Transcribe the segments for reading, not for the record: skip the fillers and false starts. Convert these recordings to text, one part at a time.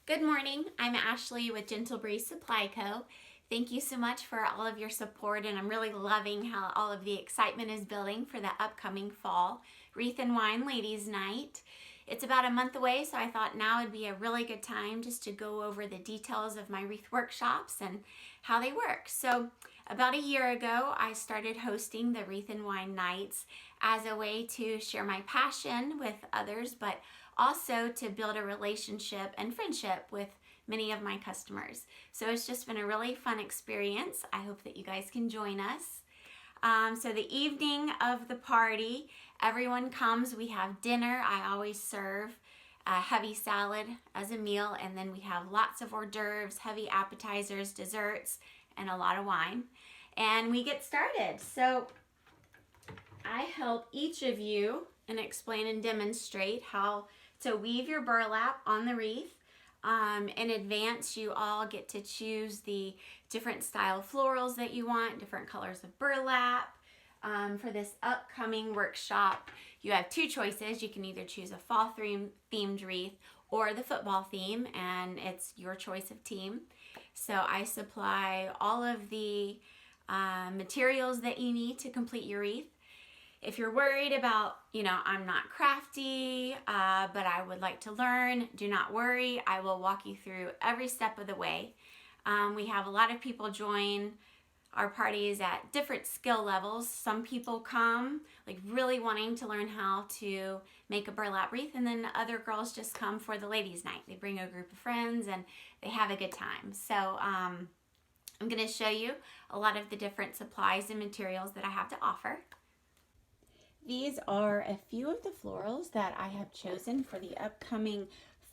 Good morning, I'm Ashley with Gentle Breeze Supply Co. Thank you so much for all of your support, and I'm really loving how all of the excitement is building for the upcoming fall Wreath and Wine Ladies Night. It's about a month away, so I thought now would be a really good time just to go over the details of my wreath workshops and how they work. So about a year ago, I started hosting the Wreath and Wine Nights as a way to share my passion with others, but also to build a relationship and friendship with many of my customers. So it's just been a really fun experience. I hope that you guys can join us. So the evening of the party, everyone comes, we have dinner. I always serve a heavy salad as a meal, and then we have lots of hors d'oeuvres, heavy appetizers, desserts, and a lot of wine. And we get started. So I help each of you and explain and demonstrate how to weave your burlap on the wreath. In advance, you all get to choose the different style florals that you want, different colors of burlap. For this upcoming workshop, you have two choices. You can either choose a fall themed wreath or the football theme, and it's your choice of team. So I supply all of the materials that you need to complete your wreath. If you're worried about, I'm not crafty, but I would like to learn, do not worry. I will walk you through every step of the way. We have a lot of people join our parties at different skill levels. Some people come really wanting to learn how to make a burlap wreath, and then other girls just come for the ladies' night. They bring a group of friends and they have a good time. So I'm going to show you a lot of the different supplies and materials that I have to offer. These are a few of the florals that I have chosen for the upcoming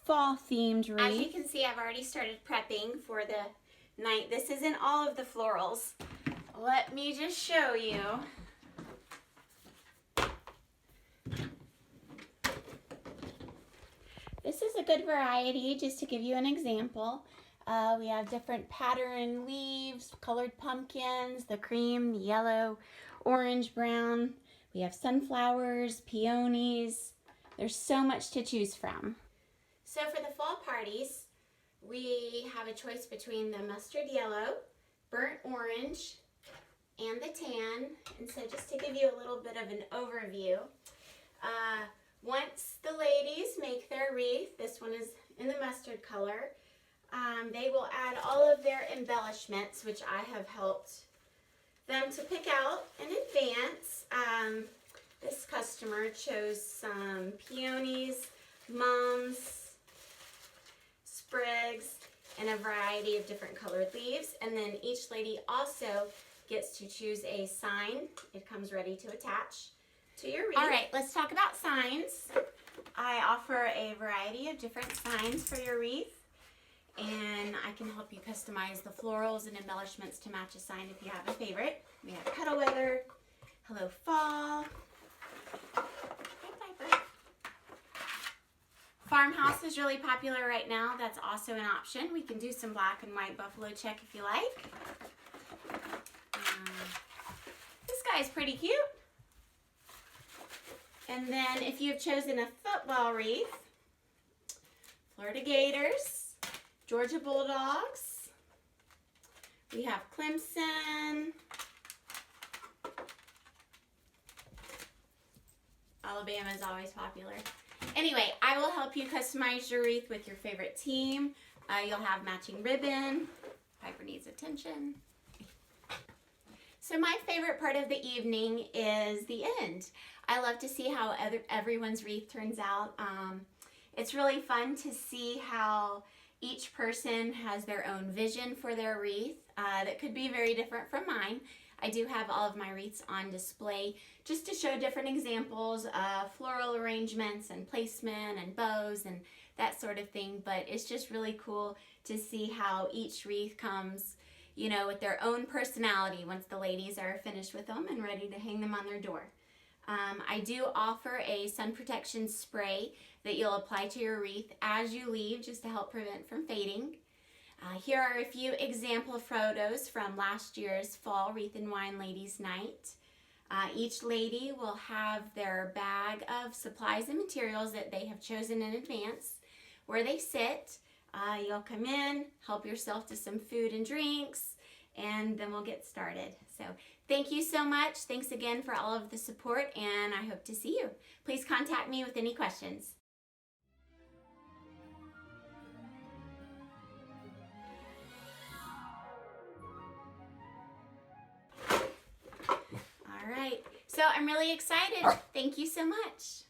fall themed wreath. As you can see, I've already started prepping for the night. This isn't all of the florals. Let me just show you. This is a good variety, just to give you an example. We have different pattern leaves, colored pumpkins, the cream, the yellow, orange, brown. We have sunflowers, peonies. There's so much to choose from. So for the fall parties, we have a choice between the mustard yellow, burnt orange, and the tan. And so just to give you a little bit of an overview, once the ladies make their wreath, this one is in the mustard color, they will add all of their embellishments, which I have helped them to pick out in advance. This customer chose some peonies, mums, sprigs, and a variety of different colored leaves. And then each lady also gets to choose a sign. It comes ready to attach to your wreath. All right, let's talk about signs. I offer a variety of different signs for your wreath, and I can help you customize the florals and embellishments to match a sign if you have a favorite. We have Cuddle Weather, Hello Fall, Farmhouse is really popular right now. That's also an option. We can do some black and white buffalo check if you like. This guy is pretty cute. And then if you've chosen a football wreath, Florida Gators, Georgia Bulldogs, we have Clemson, Alabama is always popular. Anyway, I will help you customize your wreath with your favorite team. You'll have matching ribbon. Piper needs attention. So my favorite part of the evening is the end. I love to see how everyone's wreath turns out. It's really fun to see how each person has their own vision for their wreath that could be very different from mine. I do have all of my wreaths on display just to show different examples of floral arrangements and placement and bows and that sort of thing, but it's just really cool to see how each wreath comes, with their own personality once the ladies are finished with them and ready to hang them on their door. I do offer a sun protection spray that you'll apply to your wreath as you leave just to help prevent from fading. Here are a few example photos from last year's Fall Wreath and Wine Ladies Night. Each lady will have their bag of supplies and materials that they have chosen in advance where they sit. You'll come in, help yourself to some food and drinks, and then we'll get started. So thank you so much. Thanks again for all of the support, and I hope to see you. Please contact me with any questions. All right, so I'm really excited. Thank you so much.